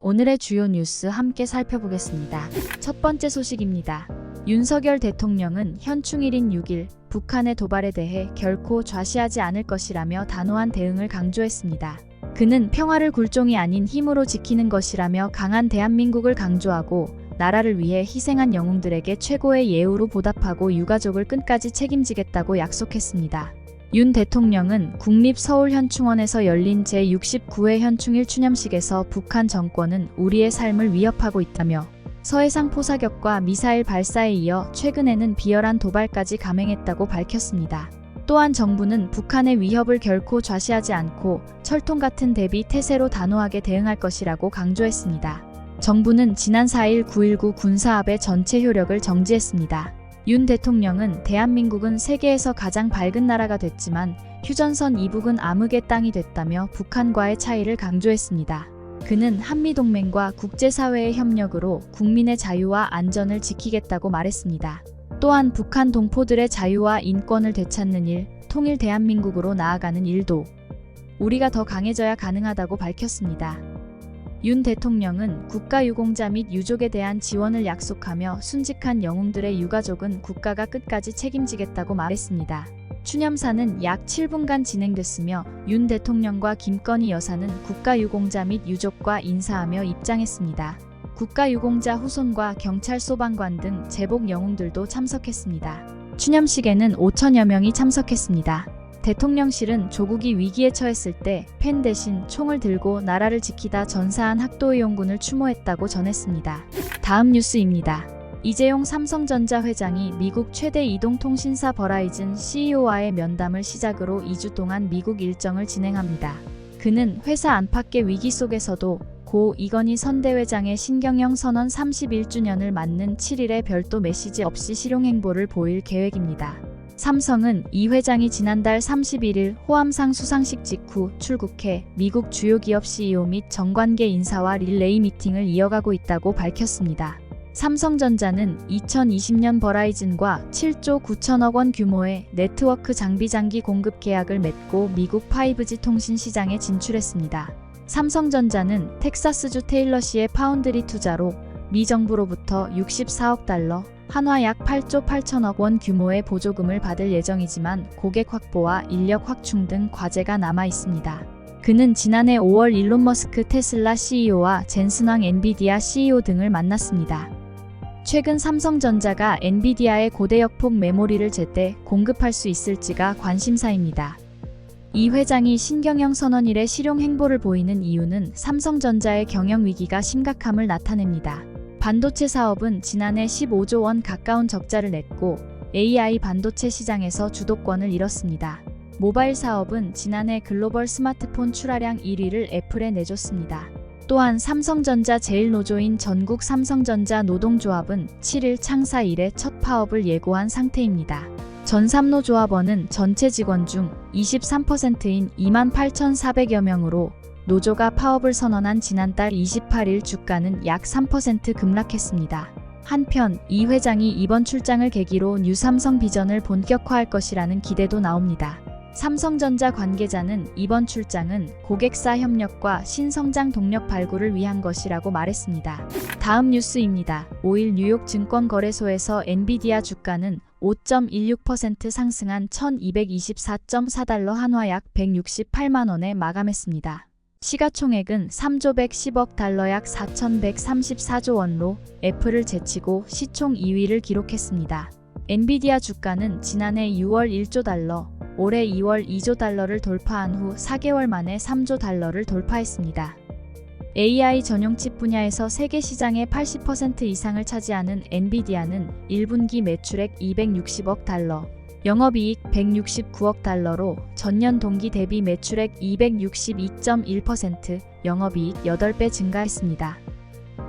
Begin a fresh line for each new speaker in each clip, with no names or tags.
오늘의 주요 뉴스 함께 살펴보겠습니다. 첫 번째 소식입니다. 윤석열 대통령은 현충 일인 6일 북한의 도발에 대해 결코 좌시하지 않을 것이라며 단호한 대응을 강조했습니다. 그는 평화를 굴종이 아닌 힘으로 지키는 것이라며 강한 대한민국을 강조하고 나라를 위해 희생한 영웅들에게 최고의 예우로 보답하고 유가족을 끝까지 책임지겠다고 약속했습니다. 윤 대통령은 국립서울현충원에서 열린 제69회 현충일 추념식에서 북한 정권은 우리의 삶을 위협하고 있다며 서해상 포사격과 미사일 발사에 이어 최근에는 비열한 도발까지 감행했다고 밝혔습니다. 또한 정부는 북한의 위협을 결코 좌시하지 않고 철통 같은 대비 태세로 단호하게 대응할 것이라고 강조했습니다. 정부는 지난 4일 9.19 군사합의 전체 효력을 정지했습니다. 윤 대통령은 대한민국은 세계에서 가장 밝은 나라가 됐지만 휴전선 이북은 암흑의 땅이 됐다며 북한과의 차이를 강조했습니다. 그는 한미동맹과 국제사회의 협력으로 국민의 자유와 안전을 지키겠다고 말했습니다. 또한 북한 동포들의 자유와 인권을 되찾는 일, 통일 대한민국으로 나아가는 일도 우리가 더 강해져야 가능하다고 밝혔습니다. 윤 대통령은 국가유공자 및 유족에 대한 지원을 약속하며 순직한 영웅들의 유가족은 국가가 끝까지 책임지겠다고 말했습니다. 추념사는 약 7분간 진행됐으며 윤 대통령과 김건희 여사는 국가유공자 및 유족과 인사하며 입장했습니다. 국가유공자 후손과 경찰 소방관 등 제복 영웅들도 참석했습니다. 추념식에는 5천여 명이 참석했습니다. 대통령실은 조국이 위기에 처했을 때 펜 대신 총을 들고 나라를 지키다 전사한 학도의용군을 추모했다고 전했습니다. 다음 뉴스입니다. 이재용 삼성전자 회장이 미국 최대 이동통신사 버라이즌 CEO와의 면담을 시작으로 2주 동안 미국 일정을 진행합니다. 그는 회사 안팎의 위기 속에서도 고 이건희 선대회장의 신경영 선언 31주년을 맞는 7일에 별도 메시지 없이 실용행보를 보일 계획입니다. 삼성은 이 회장이 지난달 31일 호암상 수상식 직후 출국해 미국 주요 기업 CEO 및 정관계 인사와 릴레이 미팅을 이어가고 있다고 밝혔습니다. 삼성전자는 2020년 버라이즌과 7조 9천억 원 규모의 네트워크 장비 장기 공급 계약을 맺고 미국 5G 통신 시장에 진출했습니다. 삼성전자는 텍사스주 테일러시의 파운드리 투자로 미 정부로부터 64억 달러, 한화 약 8조 8천억 원 규모의 보조금을 받을 예정이지만 고객 확보와 인력 확충 등 과제가 남아 있습니다. 그는 지난해 5월 일론 머스크 테슬라 CEO와 젠슨 황 엔비디아 CEO 등을 만났습니다. 최근 삼성전자가 엔비디아의 고대역폭 메모리를 제때 공급할 수 있을지가 관심사입니다. 이 회장이 신경영 선언일에 실용 행보를 보이는 이유는 삼성전자의 경영 위기가 심각함을 나타냅니다. 반도체 사업은 지난해 15조 원 가까운 적자를 냈고 AI 반도체 시장에서 주도권을 잃었습니다. 모바일 사업은 지난해 글로벌 스마트폰 출하량 1위를 애플에 내줬습니다. 또한 삼성전자 제1노조인 전국 삼성전자 노동조합은 7일 창사 이래 첫 파업을 예고한 상태입니다. 전삼노조합원은 전체 직원 중 23%인 28,400여 명으로 노조가 파업을 선언한 지난달 28일 주가는 약 3% 급락했습니다. 한편 이 회장이 이번 출장을 계기로 뉴삼성 비전을 본격화할 것이라는 기대도 나옵니다. 삼성전자 관계자는 이번 출장은 고객사 협력과 신성장 동력 발굴을 위한 것이라고 말했습니다. 다음 뉴스입니다. 5일 뉴욕 증권거래소에서 엔비디아 주가는 5.16% 상승한 1224.4달러 한화 약 168만 원에 마감했습니다. 시가총액은 3조 110억 달러 약 4,134조 원로 애플을 제치고 시총 2위를 기록했습니다. 엔비디아 주가는 지난해 6월 1조 달러, 올해 2월 2조 달러를 돌파한 후 4개월 만에 3조 달러를 돌파했습니다. AI 전용 칩 분야에서 세계 시장의 80% 이상을 차지하는 엔비디아는 1분기 매출액 260억 달러, 영업이익 169억 달러로 전년 동기 대비 매출액 262.1%, 영업이익 8배 증가했습니다.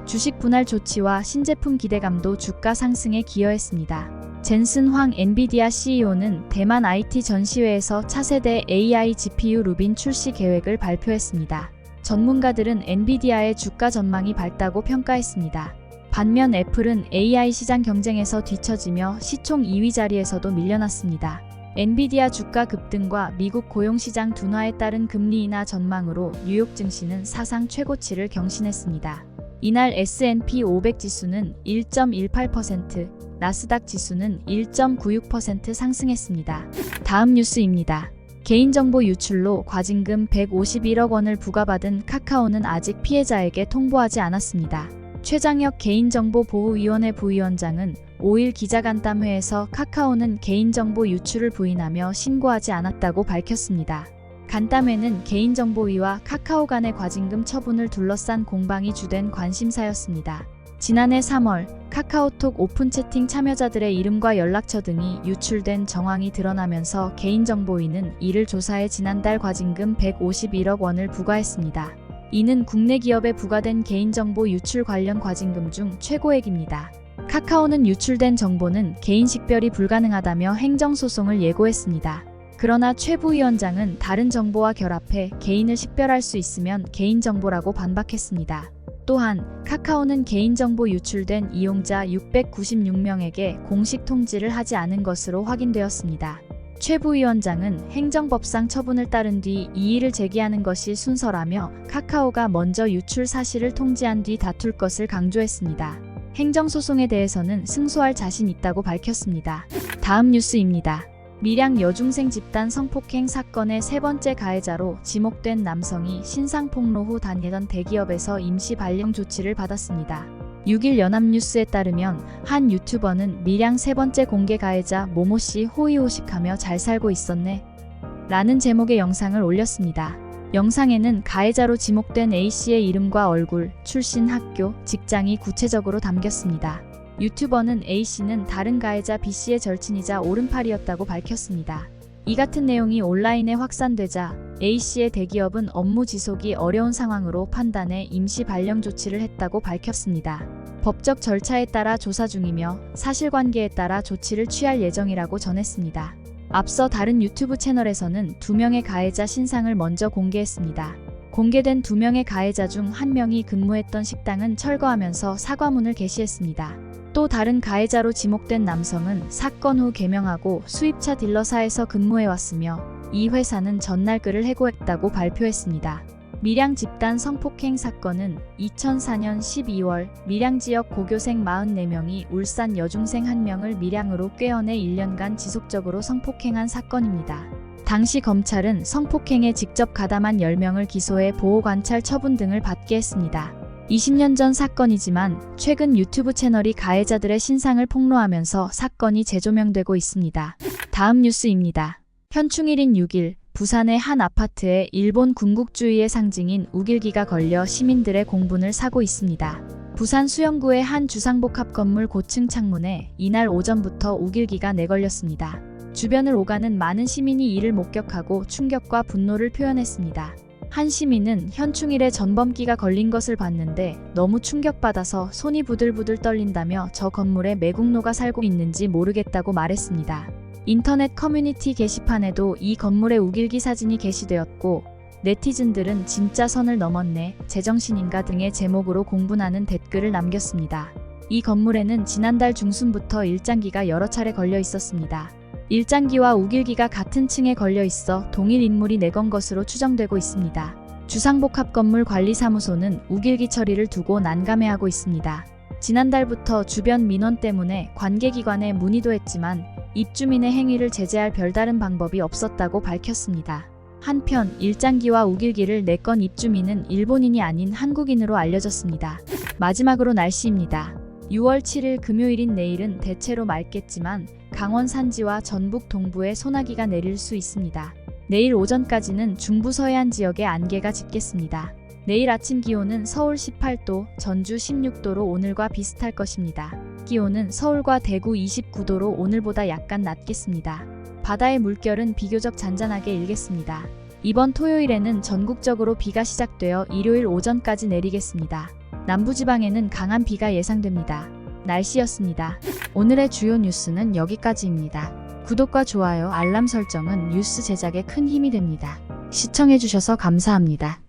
주식 분할 조치와 신제품 기대감도 주가 상승에 기여했습니다. 젠슨 황 엔비디아 CEO는 대만 IT 전시회에서 차세대 AI GPU 루빈 출시 계획을 발표했습니다. 전문가들은 엔비디아의 주가 전망이 밝다고 평가했습니다. 반면 애플은 AI 시장 경쟁에서 뒤처지며 시총 2위 자리에서도 밀려났습니다. 엔비디아 주가 급등과 미국 고용시장 둔화에 따른 금리 인하 전망으로 뉴욕 증시는 사상 최고치를 경신했습니다. 이날 S&P 500 지수는 1.18%, 나스닥 지수는 1.96% 상승했습니다. 다음 뉴스입니다. 개인정보 유출로 과징금 151억 원을 부과받은 카카오는 아직 피해자에게 통보하지 않았습니다. 최장혁 개인정보보호위원회 부위원장은 5일 기자간담회에서 카카오는 개인정보 유출을 부인하며 신고하지 않았다고 밝혔습니다. 간담회는 개인정보위와 카카오 간의 과징금 처분을 둘러싼 공방이 주된 관심사였습니다. 지난해 3월 카카오톡 오픈 채팅 참여자들의 이름과 연락처 등이 유출된 정황이 드러나면서 개인정보위는 이를 조사해 지난달 과징금 151억 원을 부과했습니다. 이는 국내 기업에 부과된 개인정보 유출 관련 과징금 중 최고액입니다. 카카오는 유출된 정보는 개인 식별이 불가능하다며 행정소송을 예고했습니다. 그러나 최 부위원장은 다른 정보와 결합해 개인을 식별할 수 있으면 개인정보라고 반박했습니다. 또한 카카오는 개인정보 유출된 이용자 696명에게 공식 통지를 하지 않은 것으로 확인되었습니다. 최 부위원장은 행정법상 처분을 따른 뒤 이의를 제기하는 것이 순서라며 카카오가 먼저 유출 사실을 통지한 뒤 다툴 것을 강조했습니다. 행정소송에 대해서는 승소할 자신 있다고 밝혔습니다. 다음 뉴스입니다. 밀양 여중생 집단 성폭행 사건의 세 번째 가해자로 지목된 남성이 신상폭로 후 다니던 대기업에서 임시 발령 조치를 받았습니다. 6일 연합뉴스에 따르면 한 유튜버는 밀양 세 번째 공개 가해자 모모씨 호의호식하며 잘 살고 있었네 라는 제목의 영상을 올렸습니다. 영상에는 가해자로 지목된 A씨의 이름과 얼굴, 출신 학교, 직장이 구체적으로 담겼습니다. 유튜버는 A씨는 다른 가해자 B씨의 절친이자 오른팔이었다고 밝혔습니다. 이 같은 내용이 온라인에 확산되자 A씨의 대기업은 업무 지속이 어려운 상황으로 판단해 임시 발령 조치를 했다고 밝혔습니다. 법적 절차에 따라 조사 중이며 사실관계에 따라 조치를 취할 예정이라고 전했습니다. 앞서 다른 유튜브 채널에서는 2명의 가해자 신상을 먼저 공개했습니다. 공개된 2명의 가해자 중 1명이 근무했던 식당은 철거하면서 사과문을 게시했습니다. 또 다른 가해자로 지목된 남성은 사건 후 개명하고 수입차 딜러사에서 근무해왔으며 이 회사는 전날 그를 해고했다고 발표했습니다. 밀양 집단 성폭행 사건은 2004년 12월 밀양 지역 고교생 44명이 울산 여중생 1명을 밀양으로 꿰어내 1년간 지속적으로 성폭행한 사건입니다. 당시 검찰은 성폭행에 직접 가담한 10명을 기소해 보호관찰 처분 등을 받게 했습니다. 20년 전 사건이지만 최근 유튜브 채널이 가해자들의 신상을 폭로하면서 사건이 재조명되고 있습니다. 다음 뉴스입니다. 현충일인 6일 부산의 한 아파트에 일본 군국주의의 상징인 우길기가 걸려 시민들의 공분을 사고 있습니다. 부산 수영구의 한 주상복합 건물 고층 창문에 이날 오전부터 우길기가 내걸렸습니다. 주변을 오가는 많은 시민이 이를 목격하고 충격과 분노를 표현했습니다. 한 시민은 현충일에 전범기가 걸린 것을 봤는데 너무 충격받아서 손이 부들부들 떨린다며 저 건물에 매국노가 살고 있는지 모르겠다고 말했습니다. 인터넷 커뮤니티 게시판에도 이 건물의 우길기 사진이 게시되었고 네티즌들은 진짜 선을 넘었네, 제정신인가 등의 제목으로 공분하는 댓글을 남겼습니다. 이 건물에는 지난달 중순부터 일장기가 여러 차례 걸려 있었습니다. 일장기와 우길기가 같은 층에 걸려 있어 동일 인물이 내건 것으로 추정되고 있습니다. 주상복합 건물 관리사무소는 우길기 처리를 두고 난감해하고 있습니다. 지난달부터 주변 민원 때문에 관계기관에 문의도 했지만 입주민의 행위를 제재할 별다른 방법이 없었다고 밝혔습니다. 한편 일장기와 우길기를 내건 입주민은 일본인이 아닌 한국인으로 알려졌습니다. 마지막으로 날씨입니다. 6월 7일 금요일인 내일은 대체로 맑겠지만 강원 산지와 전북 동부에 소나기가 내릴 수 있습니다. 내일 오전까지는 중부 서해안 지역에 안개가 짙겠습니다. 내일 아침 기온은 서울 18도, 전주 16도로 오늘과 비슷할 것입니다. 기온은 서울과 대구 29도로 오늘보다 약간 낮겠습니다. 바다의 물결은 비교적 잔잔하게 일겠습니다. 이번 토요일에는 전국적으로 비가 시작되어 일요일 오전까지 내리겠습니다. 남부지방에는 강한 비가 예상됩니다. 날씨였습니다. 오늘의 주요 뉴스는 여기까지입니다. 구독과 좋아요, 알람 설정은 뉴스 제작에 큰 힘이 됩니다. 시청해주셔서 감사합니다.